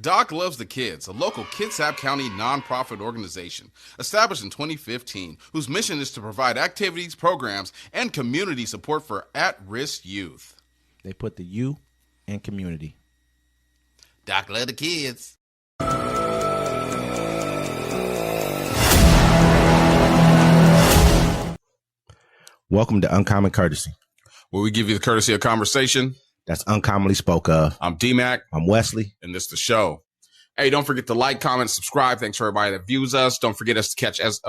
Doc Loves the Kids, a local Kitsap County nonprofit organization established in 2015, whose mission is to provide activities, programs, and community support for at-risk youth. They put the U in community. Doc Loves the Kids. Welcome to Uncommon Courtesy, where we give you the courtesy of conversation that's uncommonly spoke of. I'm D-Mac. I'm Wesley. And this is the show. Hey, don't forget to like, comment, subscribe. Thanks for everybody that views us. Don't forget to catch us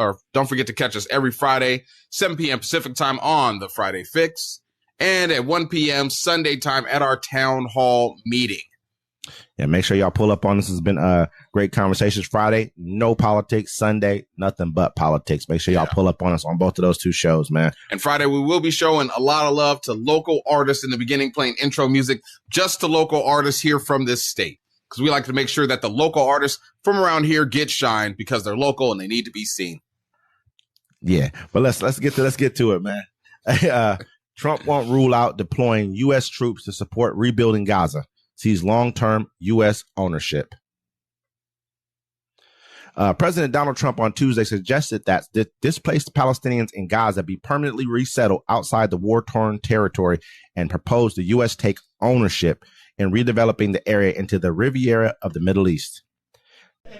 every Friday, 7 p.m. Pacific time on the Friday Fix, and at 1 p.m. Sunday time at our town hall meeting. Yeah, make sure y'all pull up on this. It's been great conversations. Friday, no politics. Sunday, nothing but politics. Make sure y'all pull up on us on both of those two shows, man. And Friday, we will be showing a lot of love to local artists in the beginning, playing intro music just to local artists here from this state. Because we like to make sure that the local artists from around here get shine because they're local and they need to be seen. Yeah, but let's get to it, man. Trump won't rule out deploying U.S. troops to support rebuilding Gaza. Sees long-term U.S. ownership. President Donald Trump on Tuesday suggested that displaced Palestinians in Gaza be permanently resettled outside the war-torn territory and proposed the U.S. take ownership in redeveloping the area into the Riviera of the Middle East.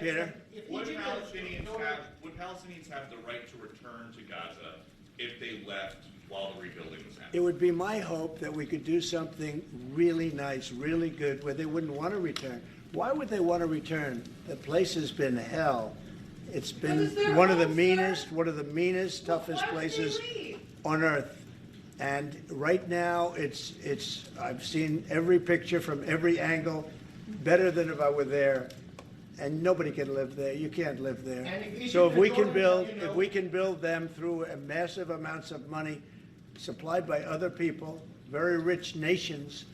Peter? Would Palestinians have the right to return to Gaza if they left while the rebuilding was happening? It would be my hope that we could do something really nice, really good, where they wouldn't want to return. Why would they want to return? The place has been hell. It's been one of the meanest, toughest places on earth. And right now, I've seen every picture from every angle, better than if I were there. And nobody can live there. You can't live there. So if we can build them through massive amounts of money supplied by other people, very rich nations,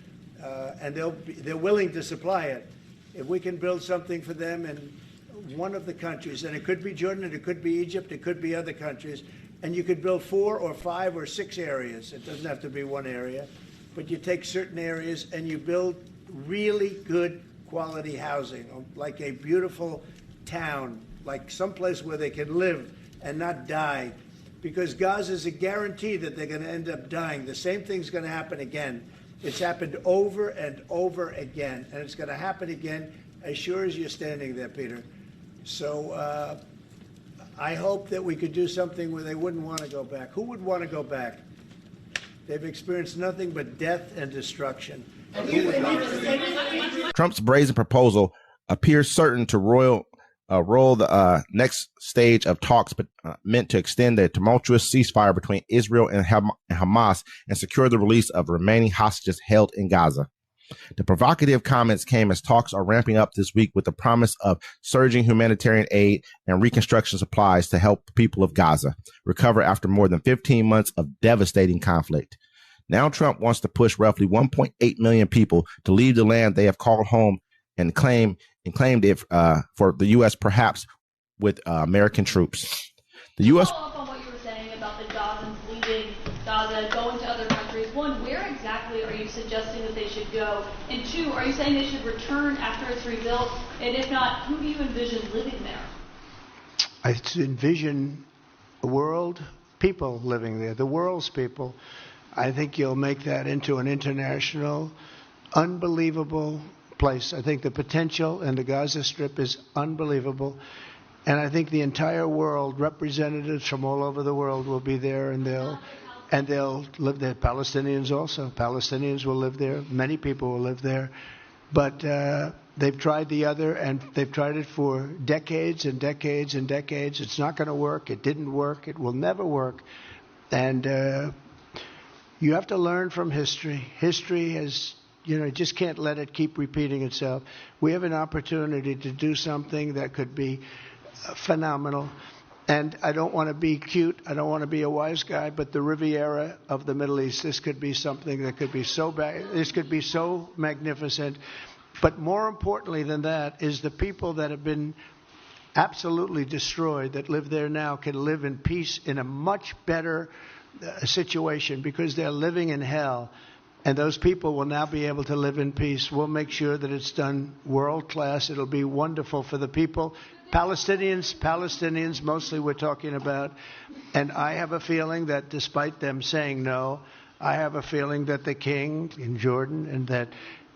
and they're willing to supply it. If we can build something for them in one of the countries, and it could be Jordan, it could be Egypt, it could be other countries, and you could build 4 or 5 or 6 areas. It doesn't have to be one area, but you take certain areas and you build really good quality housing, like a beautiful town, like someplace where they can live and not die. Because Gaza is a guarantee that they're going to end up dying. The same thing's going to happen again. It's happened over and over again, and it's going to happen again as sure as you're standing there, Peter. So I hope that we could do something where they wouldn't want to go back. Who would want to go back? They've experienced nothing but death and destruction. Trump's brazen proposal appears certain to roll the next stage of talks, but meant to extend the tumultuous ceasefire between Israel and Hamas and secure the release of remaining hostages held in Gaza. The provocative comments came as talks are ramping up this week with the promise of surging humanitarian aid and reconstruction supplies to help the people of Gaza recover after more than 15 months of devastating conflict. Now Trump wants to push roughly 1.8 million people to leave the land they have called home and claimed it for the U.S. perhaps with American troops. The U.S. Follow up on what you were saying about the Gazans leaving Gaza, going to other countries. One, where exactly are you suggesting that they should go? And two, are you saying they should return after it's rebuilt? And if not, who do you envision living there? I envision a world, people living there, the world's people. I think you'll make that into an international, unbelievable place. I think the potential in the Gaza Strip is unbelievable. And I think the entire world, representatives from all over the world will be there, and they'll live there. Palestinians also. Palestinians will live there. Many people will live there. But they've tried the other, and they've tried it for decades and decades and decades. It's not going to work. It didn't work. It will never work. And you have to learn from history. History has, just can't let it keep repeating itself. We have an opportunity to do something that could be phenomenal. And I don't want to be cute. I don't want to be a wise guy, but the Riviera of the Middle East, this could be something that could be so bad. This could be so magnificent. But more importantly than that is the people that have been absolutely destroyed that live there now can live in peace in a much better situation because they're living in hell. And those people will now be able to live in peace. We'll make sure that it's done world class. It'll be wonderful for the people. Palestinians mostly we're talking about. And I have a feeling that despite them saying no, I have a feeling that the king in Jordan and that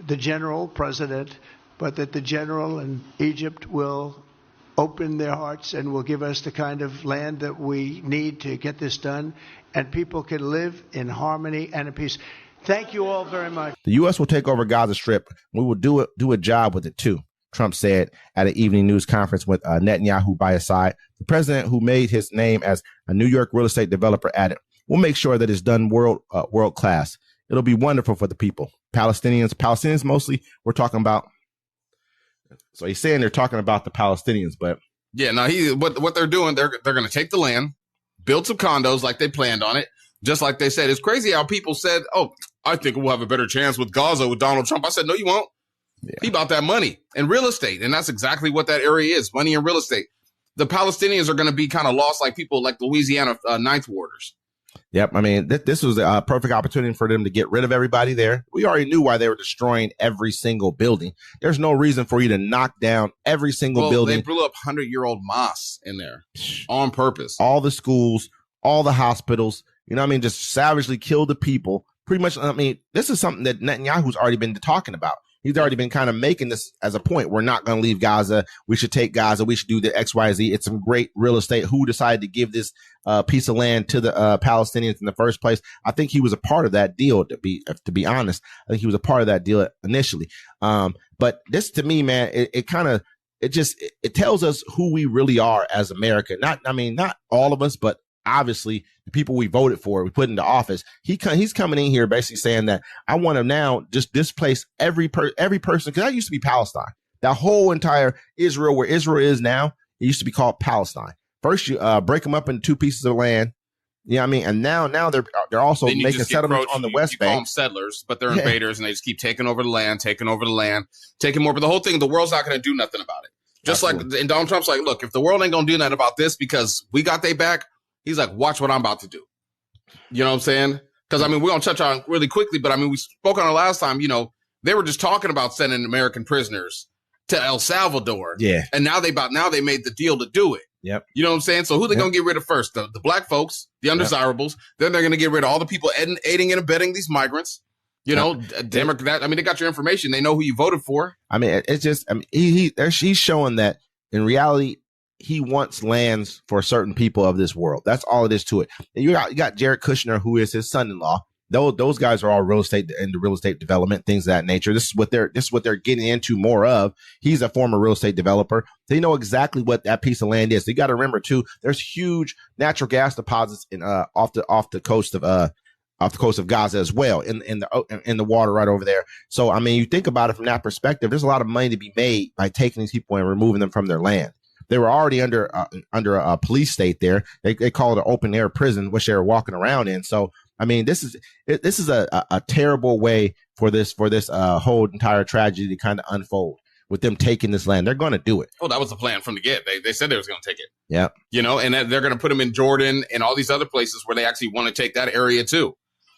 the general president, but that the general in Egypt will open their hearts and will give us the kind of land that we need to get this done. And people can live in harmony and in peace. Thank you all very much. The U.S. will take over Gaza Strip. We will do a job with it, too, Trump said at an evening news conference with Netanyahu by his side. The president, who made his name as a New York real estate developer, added, "We'll make sure that it's done world class. It'll be wonderful for the people." Palestinians mostly, we're talking about. So he's saying they're talking about the Palestinians, but. Yeah, no, what they're doing, they're going to take the land, build some condos like they planned on it. Just like they said. It's crazy how people said, oh, I think we'll have a better chance with Gaza with Donald Trump. I said, no, you won't. Yeah. He bought that money and real estate. And that's exactly what that area is, money and real estate. The Palestinians are going to be kind of lost like people like Louisiana Ninth Warders. Yep. I mean, this was a perfect opportunity for them to get rid of everybody there. We already knew why they were destroying every single building. There's no reason for you to knock down every single building. They blew up 100-year-old mosques in there on purpose. All the schools, all the hospitals. You know what I mean? Just savagely kill the people. Pretty much, I mean, this is something that Netanyahu's already been talking about. He's already been kind of making this as a point. We're not going to leave Gaza. We should take Gaza. We should do the X, Y, Z. It's some great real estate. Who decided to give this piece of land to the Palestinians in the first place? I think he was a part of that deal, to be honest. I think he was a part of that deal initially. But this, to me, man, it tells us who we really are as America. Not all of us, but obviously the people we voted for, we put into office. He's coming in here basically saying that I want to now just displace every person, because that used to be Palestine. That whole entire Israel, where Israel is now, it used to be called Palestine. First, you break them up into two pieces of land. You know what I mean? And now they're also making settlements on the West Bank. You call them settlers, but they're invaders, and they just keep taking over the land, taking more. But the whole thing, the world's not going to do nothing about it. Just Absolutely. Like, and Donald Trump's like, look, if the world ain't going to do nothing about this because we got their back, he's like, watch what I'm about to do. You know what I'm saying? Because, I mean, we're going to touch on really quickly, but, I mean, we spoke on it last time. You know, they were just talking about sending American prisoners to El Salvador. Yeah. And now they made the deal to do it. Yep. You know what I'm saying? So who are they going to get rid of first? The black folks, the undesirables. Yep. Then they're going to get rid of all the people aiding and abetting these migrants. You know, Democrat. I mean, they got your information. They know who you voted for. I mean, it's just, I mean, he's showing that in reality, he wants lands for certain people of this world. That's all it is to it. And you got Jared Kushner, who is his son-in-law. Those guys are all real estate into real estate development, things of that nature. This is what they're getting into more of. He's a former real estate developer. They know exactly what that piece of land is. So you got to remember too, there's huge natural gas deposits in off the coast of Gaza as well, in the water right over there. So I mean, you think about it from that perspective, there's a lot of money to be made by taking these people and removing them from their land. They were already under a police state there. They call it an open air prison, which they were walking around in. So I mean, this is a terrible way for this whole entire tragedy to kind of unfold with them taking this land. They're going to do it. Oh, that was the plan from the get. They said they was going to take it. Yeah. You know, and they're going to put them in Jordan and all these other places where they actually want to take that area too.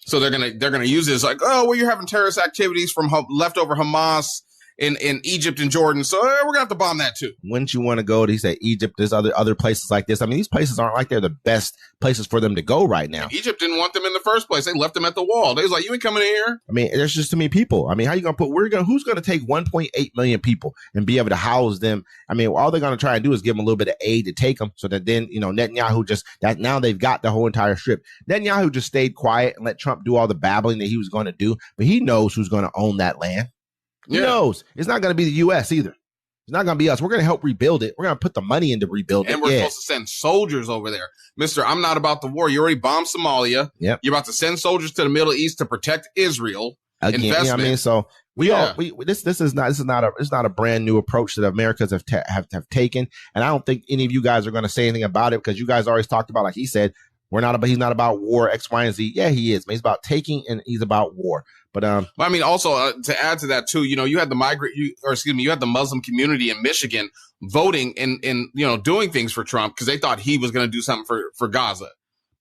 So they're going to use this like, oh, well, you're having terrorist activities from leftover Hamas in Egypt and Jordan. So we're going to have to bomb that too. Wouldn't you want to go to, he said, Egypt? There's other places like this. I mean, these places aren't like they're the best places for them to go right now. And Egypt didn't want them in the first place. They left them at the wall. They was like, you ain't coming in here. I mean, there's just too many people. I mean, how you going to who's going to take 1.8 million people and be able to house them? I mean, all they're going to try and do is give them a little bit of aid to take them so that then, you know, Netanyahu now they've got the whole entire strip. Netanyahu just stayed quiet and let Trump do all the babbling that he was going to do, but he knows who's going to own that land. He knows it's not going to be the U.S. either. It's not going to be us. We're going to help rebuild it. We're going to put the money into rebuilding it. And we're supposed to send soldiers over there. Mister, I'm not about the war. You already bombed Somalia. Yep. You're about to send soldiers to the Middle East to protect Israel. Again, you know what I mean? So this is not a brand new approach that Americans have taken. And I don't think any of you guys are going to say anything about it because you guys always talked about, like he said, he's not about war, X, Y, and Z. Yeah, he is. But he's about taking and he's about war. But I mean, also to add to that too, you know, you had the Muslim community in Michigan voting and you know doing things for Trump because they thought he was going to do something for Gaza.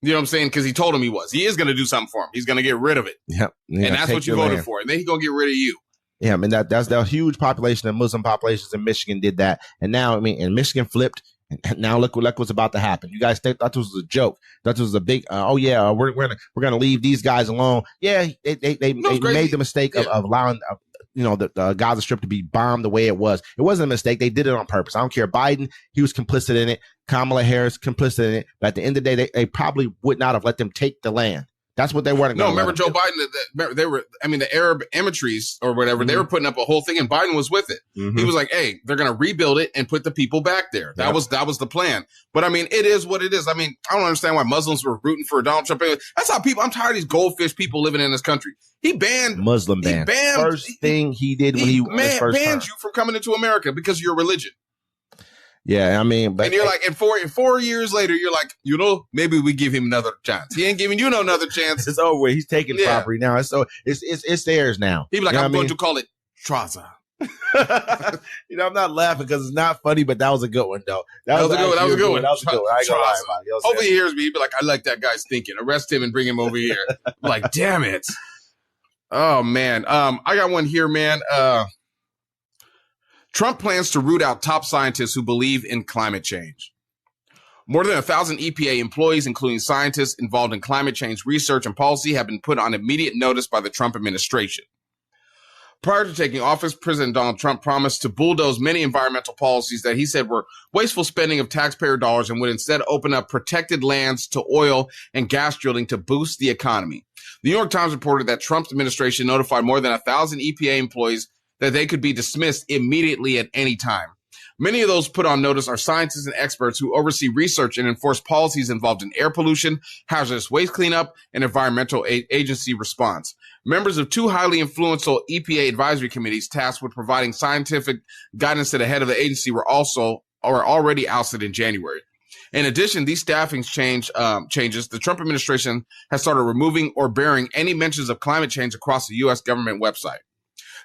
You know what I'm saying? Because he told him he was. He is going to do something for him. He's going to get rid of it. Yep. And that's what you voted for. And then he's going to get rid of you. Yeah, I mean, that's the huge population of Muslim populations in Michigan did that. And now, I mean, and Michigan flipped. And now look what's about to happen. You guys thought this was a joke. Thought this was a big, we're gonna leave these guys alone. Yeah, they made the mistake of allowing, the Gaza Strip to be bombed the way it was. It wasn't a mistake. They did it on purpose. I don't care. Biden, he was complicit in it. Kamala Harris, complicit in it. But at the end of the day, they probably would not have let them take the land. That's what they weren't. No, remember Joe Biden? They were. I mean, the Arab Emirates or whatever. They were putting up a whole thing, and Biden was with it. He was like, "Hey, they're going to rebuild it and put the people back there." That was the plan. But I mean, it is what it is. I mean, I don't understand why Muslims were rooting for Donald Trump. That's how people. I'm tired of these goldfish people living in this country. He banned Muslim ban. First thing he did when he banned you from coming into America because of your religion. Yeah, I mean, but and you're like, and 4 years later, you're like, maybe we give him another chance. He ain't giving you no another chance. It's over. He's taking property now. It's theirs now. He'd be like, I'm going to call it Traza. I'm not laughing because it's not funny, but that was a good one, though. That was a good one. I ain't gonna lie about it. Hopefully he hears me. He'd be like, I like that guy's thinking. Arrest him and bring him over here. I'm like, damn it. Oh man. I got one here, man. Trump plans to root out top scientists who believe in climate change. More than 1,000 EPA employees, including scientists involved in climate change research and policy, have been put on immediate notice by the Trump administration. Prior to taking office, President Donald Trump promised to bulldoze many environmental policies that he said were wasteful spending of taxpayer dollars and would instead open up protected lands to oil and gas drilling to boost the economy. The New York Times reported that Trump's administration notified more than 1,000 EPA employees that they could be dismissed immediately at any time. Many of those put on notice are scientists and experts who oversee research and enforce policies involved in air pollution, hazardous waste cleanup, and environmental agency response. Members of two highly influential EPA advisory committees tasked with providing scientific guidance to the head of the agency were already ousted in January. In addition, these staffing changes, the Trump administration has started removing or burying any mentions of climate change across the U.S. government website.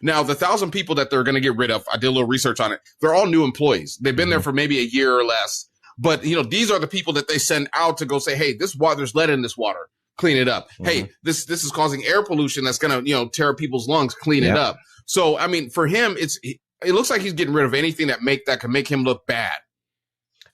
Now, the 1,000 people that they're going to get rid of, I did a little research on it. They're all new employees. They've been there for maybe a year or less. But, these are the people that they send out to go say, hey, this water, there's lead in this water. Clean it up. Hey, this is causing air pollution that's going to, tear people's lungs. Clean it up. So, I mean, for him, it looks like he's getting rid of anything that can make him look bad.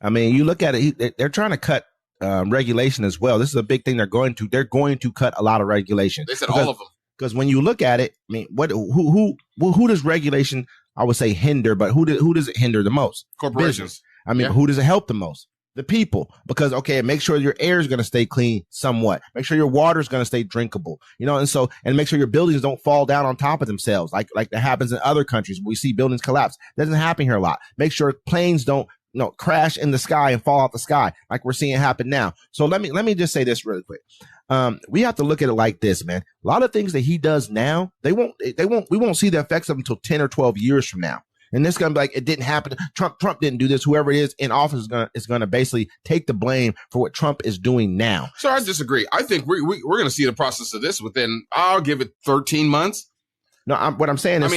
I mean, you look at it, they're trying to cut regulation as well. This is a big thing they're going to cut a lot of regulation. They said all of them. Because when you look at it, I mean, who does regulation, I would say, hinder, but who does it hinder the most? Corporations. Business. I mean, who does it help the most? The people. Because, okay, make sure your air is going to stay clean somewhat. Make sure your water is going to stay drinkable, and make sure your buildings don't fall down on top of themselves like that happens in other countries. We see buildings collapse. That doesn't happen here a lot. Make sure planes don't crash in the sky and fall out the sky like we're seeing happen now. So let me just say this really quick. We have to look at it like this, man. A lot of things that he does now, we won't see the effects of them until 10 or 12 years from now. And this is going to be like, it didn't happen. Trump didn't do this. Whoever it is in office is going to basically take the blame for what Trump is doing now. So I disagree. I think we're going to see the process of this within, I'll give it 13 months. No, what I'm saying is,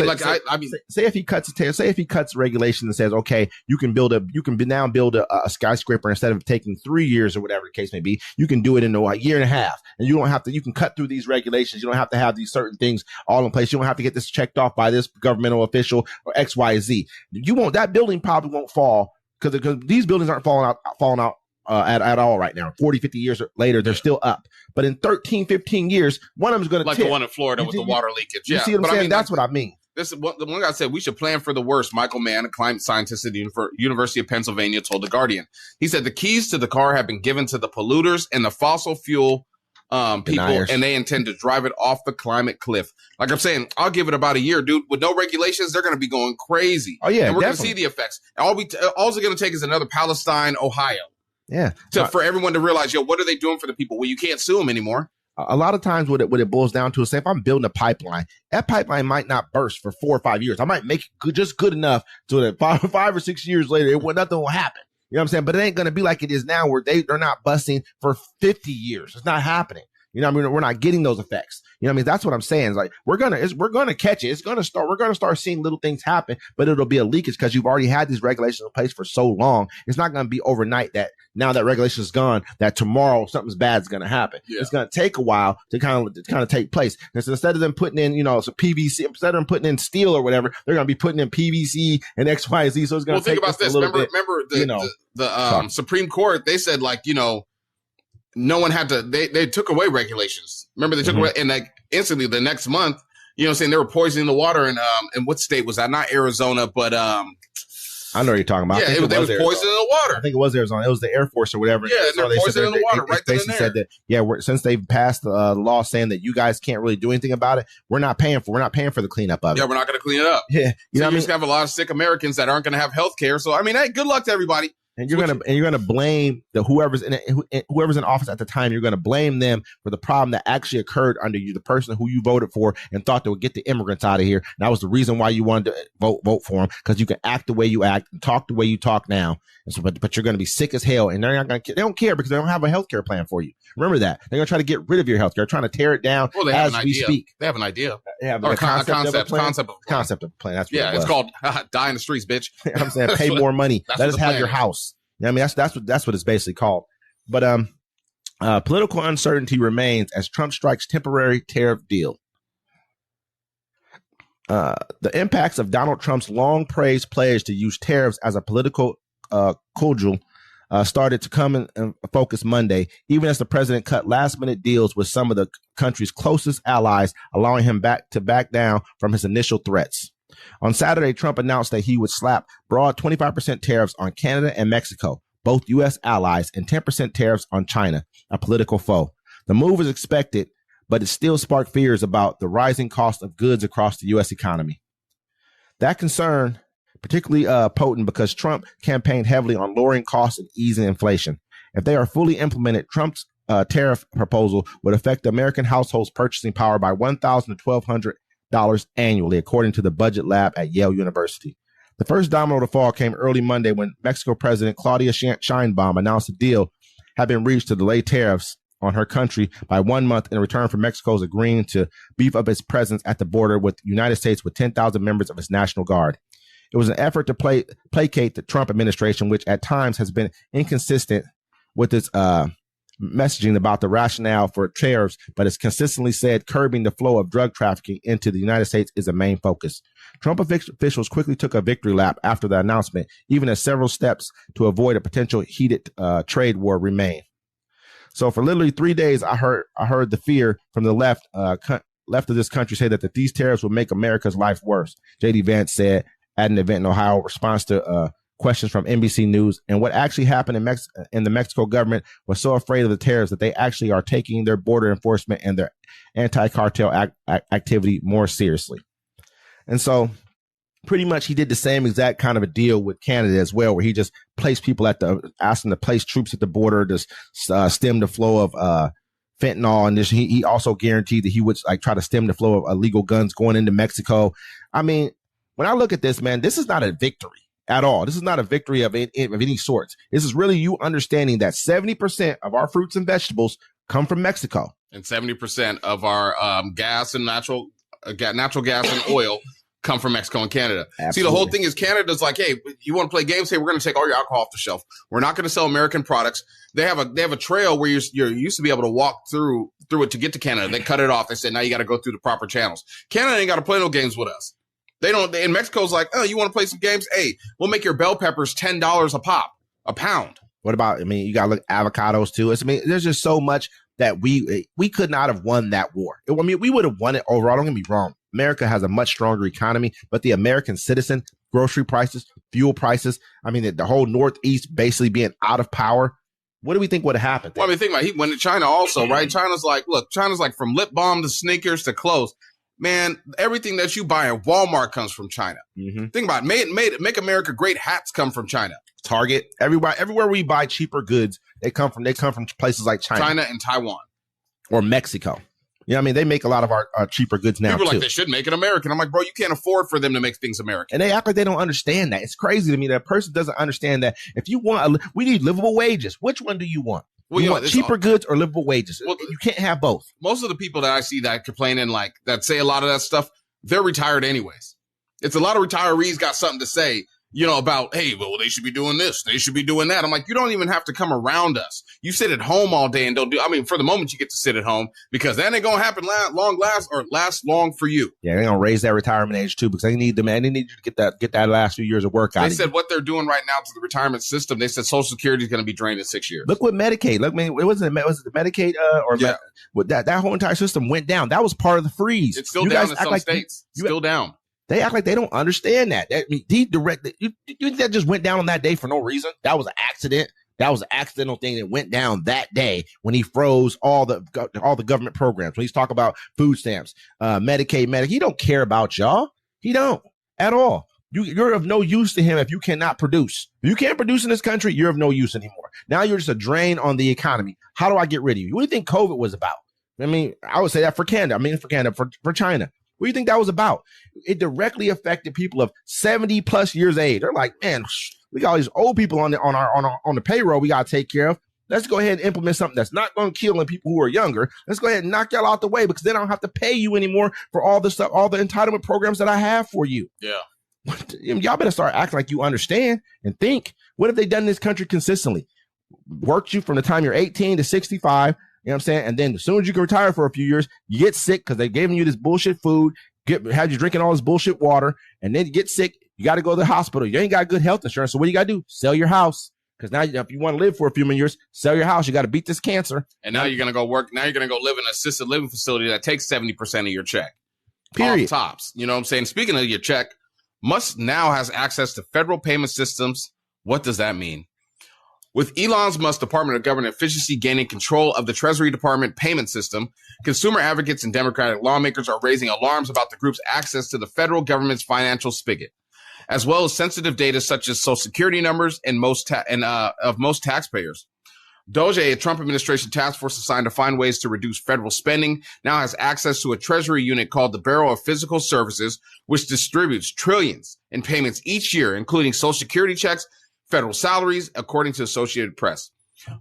say if he cuts regulation and says, okay, you can now build a skyscraper instead of taking 3 years or whatever the case may be, you can do it in a year and a half, and you can cut through these regulations. You don't have to have these certain things all in place. You don't have to get this checked off by this governmental official or X, Y, Z. That building probably won't fall because these buildings aren't falling out at all right now. 40, 50 years later, they're still up. But in 13, 15 years, one of them is going to like tip. the one in Florida with the water leakage. You see what I'm saying? That's what I mean. This is what the one guy said. We should plan for the worst. Michael Mann, a climate scientist at the University of Pennsylvania, told The Guardian. He said the keys to the car have been given to the polluters and the fossil fuel people, Deniers. And they intend to drive it off the climate cliff. Like I'm saying, I'll give it about a year, dude. With no regulations, they're going to be going crazy. Oh yeah, and we're going to see the effects. All it's going to take is another Palestine, Ohio. Yeah, for everyone to realize, what are they doing for the people? Well, you can't sue them anymore. A lot of times what it boils down to is, say if I'm building a pipeline, that pipeline might not burst for 4 or 5 years. I might make it just good enough so that 5 or 6 years later, nothing will happen. You know what I'm saying? But it ain't going to be like it is now where they're not busting for 50 years. It's not happening. You know what I mean? We're not getting those effects. You know what I mean? That's what I'm saying. It's like, we're going to catch it. We're going to start seeing little things happen, but it'll be a leakage because you've already had these regulations in place for so long. It's not going to be overnight that now that regulation is gone, that tomorrow something's bad is going to happen. Yeah. It's going to take a while to kind of take place. And so instead of them putting in, some PVC, instead of them putting in steel or whatever, they're going to be putting in PVC and X, Y, Z. So it's going to take about this. Remember the Supreme Court, they said no one had to, they took away regulations. Remember, they took away, and instantly the next month, saying they were poisoning the water in what state was that? Not Arizona, but I know what you're talking about. Yeah, they was poisoning the water. I think it was Arizona. It was the Air Force or whatever. Yeah, they're poisoning the water right then and there. Said that, since they've passed the law saying that you guys can't really do anything about it, we're not paying for the cleanup of it. Yeah, we're not going to clean it up. Yeah, you just have a lot of sick Americans that aren't going to have health care. So hey, good luck to everybody. And you're gonna blame whoever's in office at the time. You're gonna blame them for the problem that actually occurred under you, the person who you voted for and thought they would get the immigrants out of here. And that was the reason why you wanted to vote for them, because you can act the way you act and talk the way you talk now. And so, but you're gonna be sick as hell, and they don't care because they don't have a healthcare plan for you. Remember that they're gonna try to get rid of your healthcare, trying to tear it down as we speak. They have an idea. Or concept of a plan. Concept of a plan. That's what it's called. Die in the streets, bitch. I'm saying pay more money. Let us have your house. I mean, that's what it's basically called. But political uncertainty remains as Trump strikes temporary tariff deal. The impacts of Donald Trump's long praised pledge to use tariffs as a political cudgel started to come in focus Monday, even as the president cut last minute deals with some of the country's closest allies, allowing him to back down from his initial threats. On Saturday, Trump announced that he would slap broad 25% tariffs on Canada and Mexico, both U.S. allies, and 10% tariffs on China, a political foe. The move is expected, but it still sparked fears about the rising cost of goods across the U.S. economy. That concern particularly potent because Trump campaigned heavily on lowering costs and easing inflation. If they are fully implemented, Trump's tariff proposal would affect American households' purchasing power by $1,000 to $1,200 annually, according to the Budget Lab at Yale University. The first domino to fall came early Monday when Mexico President Claudia Sheinbaum announced a deal had been reached to delay tariffs on her country by 1 month in return for Mexico's agreeing to beef up its presence at the border with the United States with 10,000 members of its National Guard. It was an effort to placate the Trump administration, which at times has been inconsistent with its messaging about the rationale for tariffs, but has consistently said curbing the flow of drug trafficking into the United States is a main focus. Trump officials quickly took a victory lap after the announcement, even as several steps to avoid a potential heated trade war remain. So for literally 3 days, I heard the fear from the left of this country say that these tariffs will make America's life worse. J.D. Vance said at an event in Ohio in response to questions from NBC News. And what actually happened in the Mexico government was so afraid of the tariffs that they actually are taking their border enforcement and their anti-cartel activity more seriously. And so pretty much he did the same exact kind of a deal with Canada as well, where he just placed people asked them to place troops at the border to stem the flow of fentanyl. And he also guaranteed that he would try to stem the flow of illegal guns going into Mexico. I mean, when I look at this, man, this is not a victory at all. This is not a victory of any sorts. This is really you understanding that 70% of our fruits and vegetables come from Mexico. And 70% of our gas and natural gas and oil come from Mexico and Canada. Absolutely. See, the whole thing is Canada's like, hey, you want to play games? Hey, we're going to take all your alcohol off the shelf. We're not going to sell American products. They have a trail where you used to be able to walk through it to get to Canada. They cut it off. They said, now you got to go through the proper channels. Canada ain't got to play no games with us. They don't. And Mexico's like, oh, you want to play some games? Hey, we'll make your bell peppers $10 a pound. What about? You got to look avocados too. There's just so much that we could not have won that war. We would have won it overall. Don't get me wrong. America has a much stronger economy, but the American citizen, grocery prices, fuel prices. The whole Northeast basically being out of power. What do we think would have happened? Well, think about it. He went to China also, right? China's like from lip balm to sneakers to clothes. Man, everything that you buy in Walmart comes from China. Mm-hmm. Think about it. Make America Great hats come from China. Target, everywhere we buy cheaper goods, they come from places like China and Taiwan or Mexico. They make a lot of our cheaper goods now. People are too. Like they should make it American. I'm like, bro, you can't afford for them to make things American. And they act like they don't understand that. It's crazy to me that a person doesn't understand that if you want, we need livable wages. Which one do you want? Well, you you know, want it's cheaper all- goods or livable wages. Well, You can't have both. most of the people that I see that complaining, like that say a lot of that stuff, they're retired anyways. It's a lot of retirees got something to say, you know, about, hey, well, they should be doing this. They should be doing that. I'm like, you don't even have to come around us. You sit at home all day and don't do, I mean, for the moment you get to sit at home because that ain't going to happen last long for you. Yeah, they're going to raise that retirement age too because they need them, man. They need you to get that last few years of work out They of said you. what they're doing right now to the retirement system. They said Social Security is going to be drained in 6 years. Look what Medicaid. Look, man, was it the Medicaid Yeah. that whole entire system went down. That was part of the freeze. It's still You down guys in act some like states. you- Still down. They act like they don't understand that. I mean, you think that just went down on that day for no reason? That was an accident. That was an accidental thing that went down that day when he froze all the government programs. When he's talking about food stamps, Medicaid, he don't care about y'all. He don't at all. You're of no use to him if you cannot produce. If you can't produce in this country, you're of no use anymore. Now you're just a drain on the economy. How do I get rid of you? What do you think COVID was about? I mean, I would say that for Canada. I mean, for Canada, for China. What do you think that was about? It directly affected people of 70 plus years age. They're like, man, we got all these old people on the payroll we got to take care of. Let's go ahead and implement something that's not going to kill in people who are younger. Let's go ahead and knock y'all out the way because then I don't have to pay you anymore for all the stuff, all the entitlement programs that I have for you. Yeah. Y'all better start acting like you understand and think. What have they done in this country consistently? Worked you from the time you're 18 to 65. You know what I'm saying? And then as soon as you can retire for a few years, you get sick because they're giving you this bullshit food, have you drinking all this bullshit water, and then you get sick. You got to go to the hospital. You ain't got good health insurance. So what you got to do? Sell your house. Because now if you want to live for a few more years, sell your house. You got to beat this cancer. And now you're going to go work. Now you're going to go live in an assisted living facility that takes 70% of your check. Period. Off tops. You know what I'm saying? Speaking of your check, Musk now has access to federal payment systems. What does that mean? With Elon Musk's Department of Government Efficiency gaining control of the Treasury Department payment system, consumer advocates and Democratic lawmakers are raising alarms about the group's access to the federal government's financial spigot, as well as sensitive data such as Social Security numbers of most taxpayers. Doge, a Trump administration task force assigned to find ways to reduce federal spending, now has access to a Treasury unit called the Bureau of Physical Services, which distributes trillions in payments each year, including Social Security checks, federal salaries, according to Associated Press.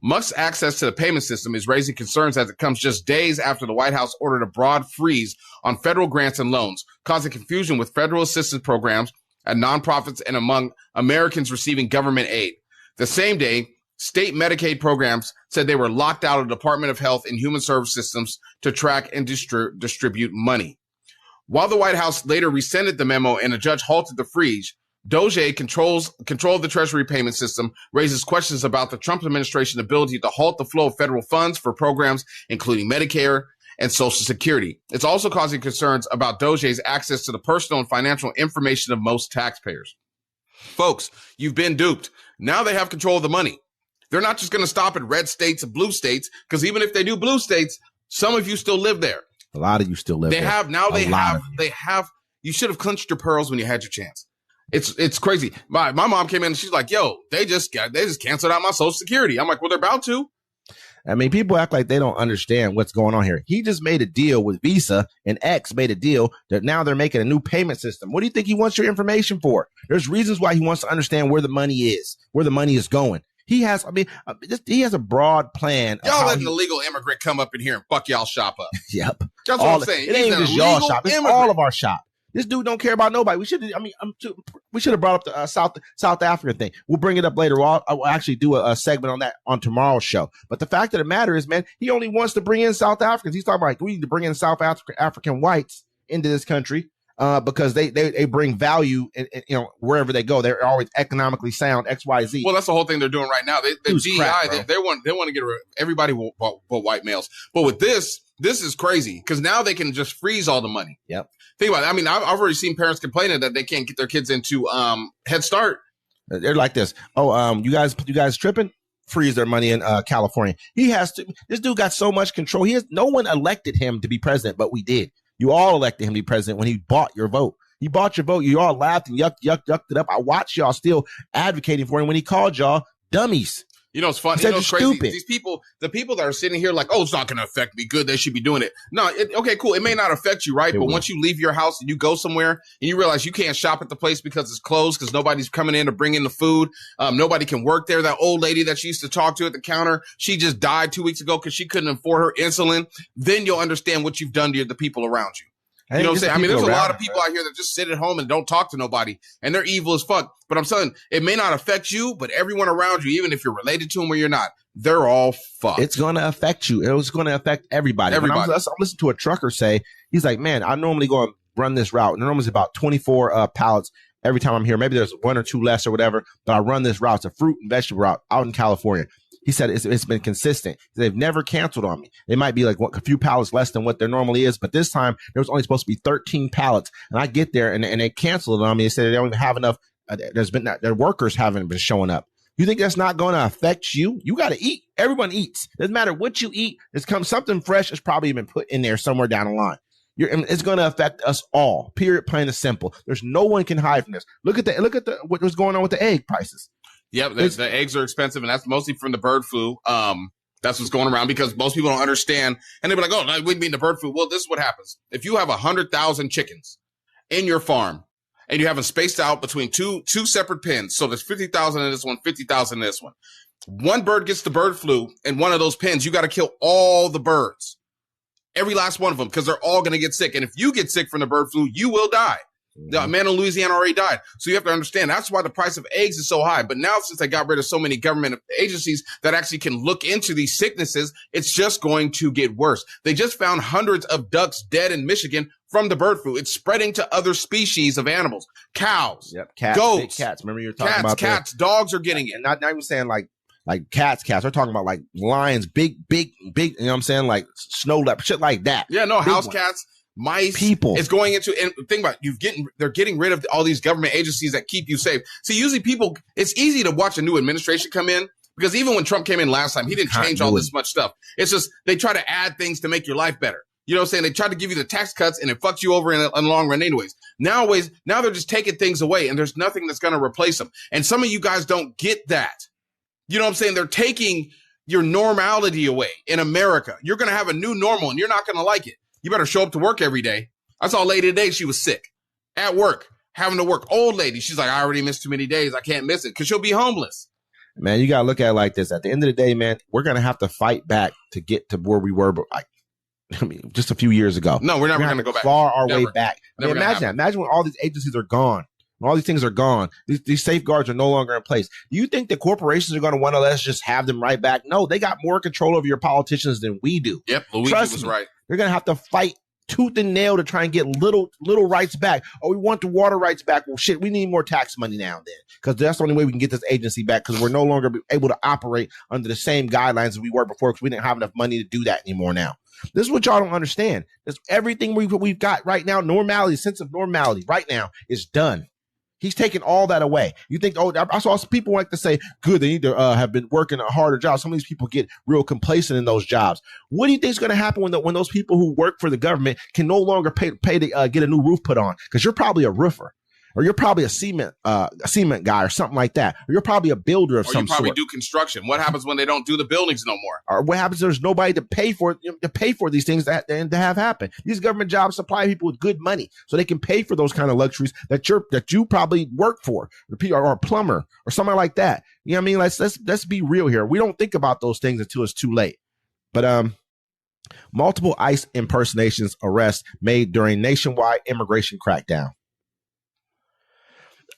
Musk's access to the payment system is raising concerns as it comes just days after the White House ordered a broad freeze on federal grants and loans, causing confusion with federal assistance programs at nonprofits and among Americans receiving government aid. The same day, state Medicaid programs said they were locked out of the Department of Health and Human Service systems to track and distribute money. While the White House later rescinded the memo and a judge halted the freeze, Doge control of the Treasury payment system raises questions about the Trump administration's ability to halt the flow of federal funds for programs including Medicare and Social Security. It's also causing concerns about Doge's access to the personal and financial information of most taxpayers. Folks, you've been duped. Now they have control of the money. They're not just going to stop at red states and blue states, because even if they do blue states, some of you still live there. A lot of you still live there. They have, you should have clinched your pearls when you had your chance. It's crazy. My mom came in and she's like, yo, they just canceled out my Social Security. I'm like, well, they're about to. I mean, people act like they don't understand what's going on here. He just made a deal with Visa, and X made a deal that now they're making a new payment system. What do you think he wants your information for? There's reasons why he wants to understand where the money is, where the money is going. He has a broad plan. Y'all let an illegal immigrant come up in here and fuck y'all shop up. Yep. That's what I'm saying. It ain't just y'all shop. It's all of our shop. This dude don't care about nobody. We should have brought up the South African thing. We'll bring it up later. I'll actually do a segment on that on tomorrow's show. But the fact of the matter is, man, he only wants to bring in South Africans. He's talking about, like, we need to bring in South African whites into this country because they bring value, wherever they go. They're always economically sound. XYZ. Well, that's the whole thing they're doing right now. The DEI, they want to get rid of everybody but white males. But with this is crazy because now they can just freeze all the money. Yep. Think about it. I mean, I've already seen parents complaining that they can't get their kids into Head Start. They're like this. Oh, you guys tripping? Freeze their money in California. He has to. This dude got so much control. No one elected him to be president, but we did. You all elected him to be president when he bought your vote. He bought your vote. You all laughed and yucked it up. I watched y'all still advocating for him when he called y'all dummies. You know, it's funny. He said You know, it's you're crazy. stupid. These people, the people that are sitting here like, oh, it's not going to affect me. Good. They should be doing it. No. Okay, cool. It may not affect you, right? But once you leave your house and you go somewhere and you realize you can't shop at the place because it's closed because nobody's coming in to bring in the food. Nobody can work there. That old lady that she used to talk to at the counter, she just died 2 weeks ago because she couldn't afford her insulin. Then you'll understand what you've done to the people around you. You know what I'm saying? I mean, there's a lot of people out here that just sit at home and don't talk to nobody, and they're evil as fuck. But I'm saying it may not affect you, but everyone around you, even if you're related to them or you're not, they're all fucked. It's going to affect you. It was going to affect everybody. I'm listening to a trucker say, he's like, man, I normally go and run this route. And normally it's about 24 pallets every time I'm here. Maybe there's one or two less or whatever, but I run this route. It's a fruit and vegetable route out in California. He said it's been consistent. They've never canceled on me. They might be like a few pallets less than what there normally is, but this time there was only supposed to be 13 pallets. And I get there and they canceled it on me. They said they don't even have enough. Their workers haven't been showing up. You think that's not going to affect you? You got to eat. Everyone eats. Doesn't matter what you eat. Something fresh is probably been put in there somewhere down the line. It's going to affect us all. Period. Plain and simple. There's no one can hide from this. Look at what was going on with the egg prices. Yep, the eggs are expensive, and that's mostly from the bird flu. That's what's going around because most people don't understand, and they'll be like, "Oh, I wouldn't mean the bird flu." Well, this is what happens if you have 100,000 chickens in your farm, and you have them spaced out between two separate pens. So there's 50,000 in this one, 50,000 in this one. One bird gets the bird flu in one of those pens. You got to kill all the birds, every last one of them, because they're all going to get sick. And if you get sick from the bird flu, you will die. The man in Louisiana already died. So you have to understand that's why the price of eggs is so high. But now, since they got rid of so many government agencies that actually can look into these sicknesses, it's just going to get worse. They just found hundreds of ducks dead in Michigan from the bird flu. It's spreading to other species of animals, cows, cats, goats, big cats. Remember you were talking about cats, dogs are getting it. And not even saying like cats. We're talking about like lions, big, you know what I'm saying? Like snow leopard, shit like that. Yeah, no, house cats. Mice, people. It's going into, and think about it, they're getting rid of all these government agencies that keep you safe. See, usually people, it's easy to watch a new administration come in because even when Trump came in last time, he didn't change all this much stuff. It's just, they try to add things to make your life better. You know what I'm saying? They tried to give you the tax cuts and it fucks you over in the long run anyways. Now they're just taking things away and there's nothing that's going to replace them. And some of you guys don't get that. You know what I'm saying? They're taking your normality away in America. You're going to have a new normal and you're not going to like it. You better show up to work every day. I saw a lady today. She was sick at work, having to work. Old lady. She's like, I already missed too many days. I can't miss it because she'll be homeless. Man, you got to look at it like this. At the end of the day, man, we're going to have to fight back to get to where we were, but just a few years ago. No, we're never going to go back. Far our way back. I mean, imagine that. Imagine when all these agencies are gone. When all these things are gone. These safeguards are no longer in place. Do you think the corporations are going to want to let us just have them right back? No, they got more control over your politicians than we do. Yep, Luigi was right. They're going to have to fight tooth and nail to try and get little rights back. Oh, we want the water rights back. Well, shit, we need more tax money now then, because that's the only way we can get this agency back, because we're no longer able to operate under the same guidelines as we were before, because we didn't have enough money to do that anymore now. This is what y'all don't understand. This, everything we've got right now, normality, sense of normality right now is done. He's taking all that away. You think, oh, I saw some people like to say, good, they need to have been working a harder job. Some of these people get real complacent in those jobs. What do you think is going to happen when those people who work for the government can no longer pay to get a new roof put on? Because you're probably a roofer, or you're probably a cement guy or something like that. Or you're probably a builder of some sort. Or you probably do construction. What happens when they don't do the buildings no more? Or what happens? There's nobody to pay for these things that have happened. These government jobs supply people with good money, so they can pay for those kind of luxuries that you probably work for, or a plumber or something like that. You know what I mean? Let's be real here. We don't think about those things until it's too late. But multiple ICE impersonations arrests made during nationwide immigration crackdown.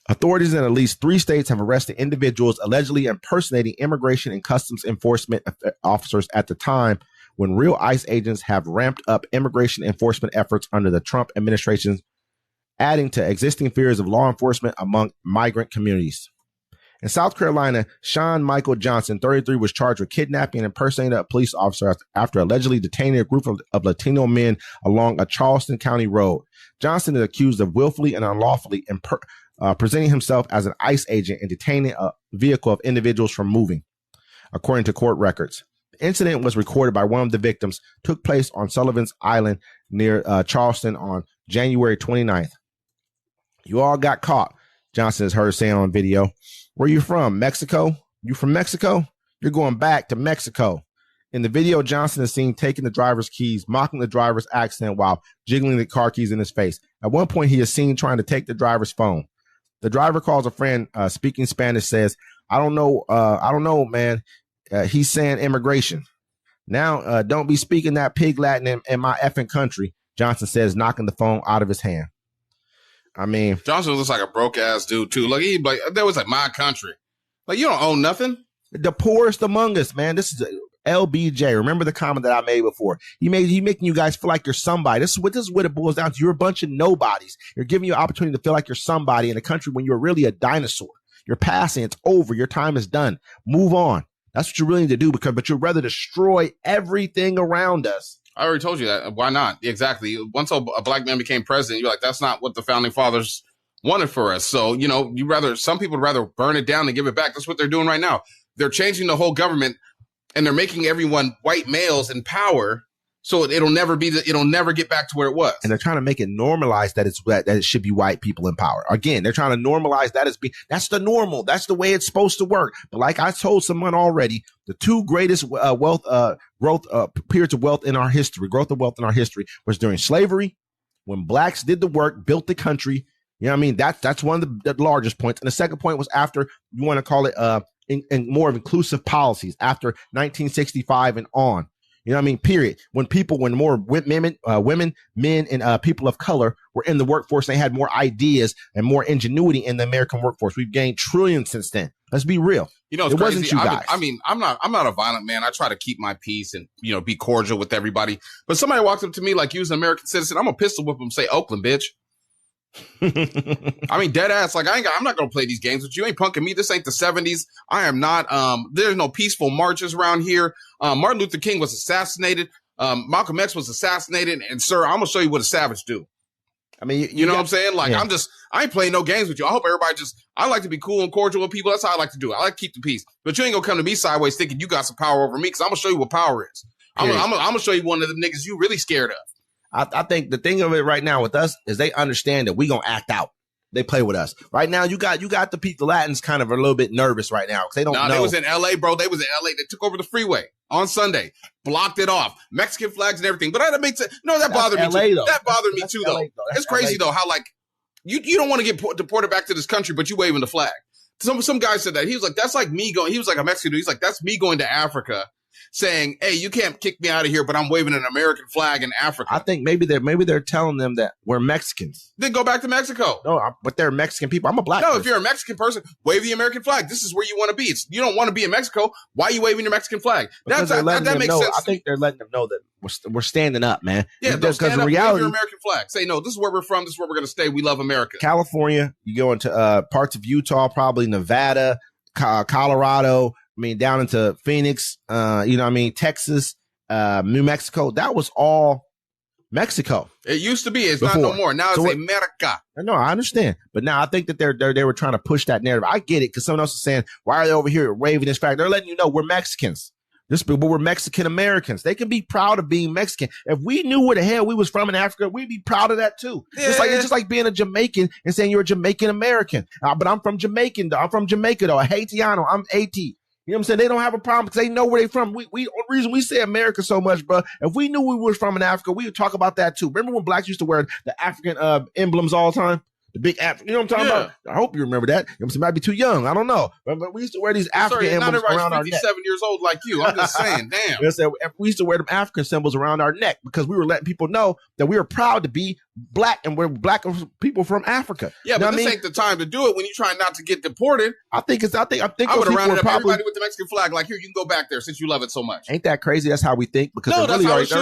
Authorities in at least 3 states have arrested individuals allegedly impersonating immigration and customs enforcement officers at the time when real ICE agents have ramped up immigration enforcement efforts under the Trump administration, adding to existing fears of law enforcement among migrant communities. In South Carolina, Sean Michael Johnson, 33, was charged with kidnapping and impersonating a police officer after allegedly detaining a group of Latino men along a Charleston County road. Johnson is accused of willfully and unlawfully presenting himself as an ICE agent and detaining a vehicle of individuals from moving, according to court records. The incident was recorded by one of the victims, took place on Sullivan's Island near Charleston on January 29th. You all got caught, Johnson is heard saying on video. Where you from? Mexico? You from Mexico? You're going back to Mexico. In the video, Johnson is seen taking the driver's keys, mocking the driver's accent while jiggling the car keys in his face. At one point, he is seen trying to take the driver's phone. The driver calls a friend speaking Spanish, says, I don't know, man. He's saying immigration. Now, don't be speaking that pig Latin in my effing country, Johnson says, knocking the phone out of his hand. I mean, Johnson looks like a broke ass dude too. Like that was like my country. Like you don't own nothing. The poorest among us, man. This is LBJ. Remember the comment that I made before? He making you guys feel like you're somebody. This is what it boils down to. You're a bunch of nobodies. You're giving you an opportunity to feel like you're somebody in a country when you're really a dinosaur. You're passing. It's over. Your time is done. Move on. That's what you really need to do but you'd rather destroy everything around us. I already told you that. Why not? Exactly. Once a black man became president, you're like, that's not what the founding fathers wanted for us. So, some people would rather burn it down than give it back. That's what they're doing right now. They're changing the whole government and they're making everyone white males in power. So it'll never get back to where it was. And they're trying to make it normalized that it should be white people in power. Again, they're trying to normalize that's the normal. That's the way it's supposed to work. But like I told someone already, the two greatest periods of wealth in our history was during slavery, when blacks did the work, built the country. You know what I mean? That's one of the largest points. And the second point was after, you want to call it in more of inclusive policies after 1965 and on. You know what I mean? Period. When more women, men, and people of color were in the workforce, they had more ideas and more ingenuity in the American workforce. We've gained trillions since then. Let's be real. It's it crazy. Wasn't you guys. I'm not a violent man. I try to keep my peace and be cordial with everybody. But somebody walks up to me like you as an American citizen, I'm gonna pistol whip them, say Oakland, bitch. I mean, dead ass. Like I'm not gonna play these games with you. You ain't punking me. This ain't the 70s. I am not. There's no peaceful marches around here. Martin Luther King was assassinated. Malcolm X was assassinated. And sir, I'm gonna show you what a savage do. I mean, you know what I'm saying? Like I ain't playing no games with you. I hope everybody I like to be cool and cordial with people. That's how I like to do it. I like to keep the peace. But you ain't gonna come to me sideways thinking you got some power over me, because I'm gonna show you what power is. I'm gonna show you one of the niggas you really scared of. I think the thing of it right now with us is they understand that we gonna act out. They play with us right now. You got the Latins kind of a little bit nervous right now because they don't know. They was in LA, bro. They was in LA. They took over the freeway on Sunday, blocked it off, Mexican flags and everything. But that makes it. No, that bothered me too. That bothered me too, though. It's crazy though how like you don't want to get deported back to this country, but you waving the flag. Some guy said that. He was like, that's like me going. He was like a Mexican dude. He's like, that's me going to Africa, saying, hey, you can't kick me out of here, but I'm waving an American flag in Africa. I think maybe they're telling them that we're Mexicans. Then go back to Mexico. No, but they're Mexican people. I'm a black person. If you're a Mexican person, wave the American flag. This is where you want to be. You don't want to be in Mexico. Why are you waving your Mexican flag? That makes sense. I think they're letting them know that we're standing up, man. Yeah, because in reality, wave your American flag. Say, no, this is where we're from. This is where we're going to stay. We love America. California, you go into parts of Utah, probably Nevada, Colorado, down into Phoenix, Texas, New Mexico. That was all Mexico. It used to be. It's before. Not no more. Now it's America. No, I understand. But now I think that they were trying to push that narrative. I get it, because someone else is saying, why are they over here waving this flag? They're letting you know we're Mexicans. But we're Mexican Americans. They can be proud of being Mexican. If we knew where the hell we was from in Africa, we'd be proud of that too. Yeah. It's just like being a Jamaican and saying you're a Jamaican American. But I'm from Jamaica though. I'm Haitiano. I'm Haiti. You know what I'm saying? They don't have a problem because they know where they from. The reason we say America so much, bro, if we knew we were from in Africa, we would talk about that too. Remember when blacks used to wear the African emblems all the time? The big African, you know what I'm talking about? I hope you remember that. You know, might be too young. I don't know. But we used to wear these African emblems around our neck. 57 years old like you. I'm just saying, damn. We used to wear them African symbols around our neck because we were letting people know that we were proud to be black, and we're black people from Africa. Yeah, but this ain't the time to do it when you're trying not to get deported. I think I would have rounded up everybody with the Mexican flag. Like, here, you can go back there since you love it so much. Ain't that crazy? That's how we think, because they're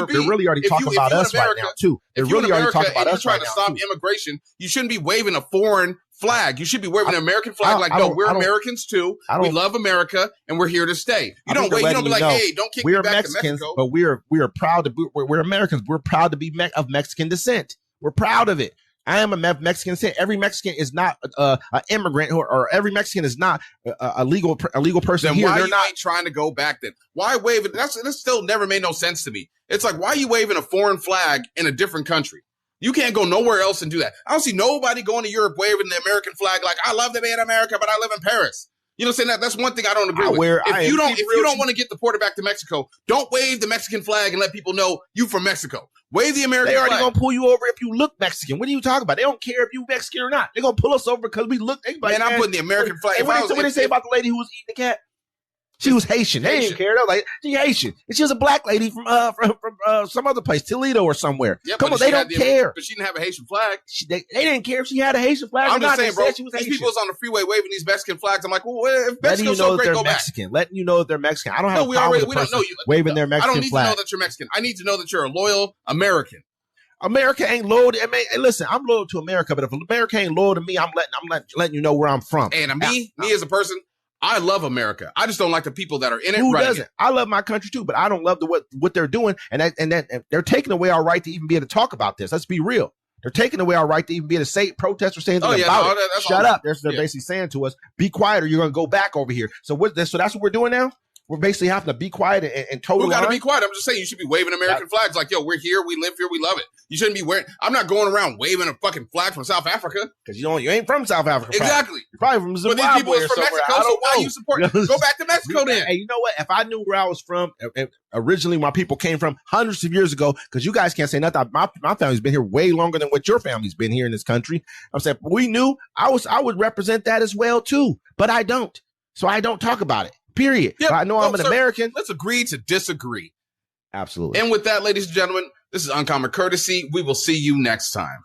really already talking about us right now too. They're really already talking about us right now. If you're trying to stop immigration, you shouldn't be waving a foreign flag. You should be waving an American flag. We're Americans too. We love America, and we're here to stay. You don't wait. You don't be like, hey, don't kick me back to Mexico. But we are proud to be. We're Americans. We're proud to be of Mexican descent. We're proud of it. I am a Mexican descent. Every Mexican is not an immigrant, or every Mexican is not a legal person. Then here. Why ain't trying to go back then? Why wave it? That still never made no sense to me. It's like, why are you waving a foreign flag in a different country? You can't go nowhere else and do that. I don't see nobody going to Europe waving the American flag like, I love to be in America, but I live in Paris. You know what I'm saying? That's one thing I don't agree with. If you don't want to get deported back to Mexico, don't wave the Mexican flag and let people know you from Mexico. Wave the American flag. They already gonna pull you over if you look Mexican. What are you talking about? They don't care if you Mexican or not. They're gonna pull us over because we look. Man, I'm putting the American flag. And what did they say about the lady who was eating the cat? She was Haitian. They didn't care. They were like, she Haitian. And she was a black lady from some other place, Toledo or somewhere. Yeah, come on, they don't care. But she didn't have a Haitian flag. They didn't care if she had a Haitian flag or not. I'm just saying, bro, she was these Haitian. people was on the freeway waving these Mexican flags. I'm like, well, if letting Mexico's you know so great, they're go Mexican. back. Letting you know that they're Mexican. I don't have we a problem don't know you. waving their Mexican flag. I don't need to know that you're Mexican. I need to know that you're a loyal American. America ain't loyal to me. Hey, listen, I'm loyal to America, but if America ain't loyal to me, I'm letting you know where I'm from. And me as a person, I love America. I just don't like the people that are in it. Who doesn't? I love my country too, but I don't love what they're doing, and they're taking away our right to even be able to talk about this. Let's be real. They're taking away our right to even be able to say protest or say anything about it. Shut up. They're basically saying to us, be quiet or you're going to go back over here. So that's what we're doing now? We're basically having to be quiet and total. We got to be quiet. I'm just saying you should be waving American flags like, yo, we're here, we live here, we love it. You shouldn't be wearing. I'm not going around waving a fucking flag from South Africa because you ain't from South Africa. Exactly. You're probably from Zimbabwe. But these people is from Mexico, so why you support? Go back to Mexico then. Hey, you know what? If I knew where I was from, originally my people came from hundreds of years ago, because you guys can't say nothing. My family's been here way longer than what your family's been here in this country. I'm saying we knew I would represent that as well too, but I don't. So I don't talk about it. Period. Yep. I know I'm an American. Let's agree to disagree. Absolutely. And with that, ladies and gentlemen, this is Uncommon Courtesy. We will see you next time.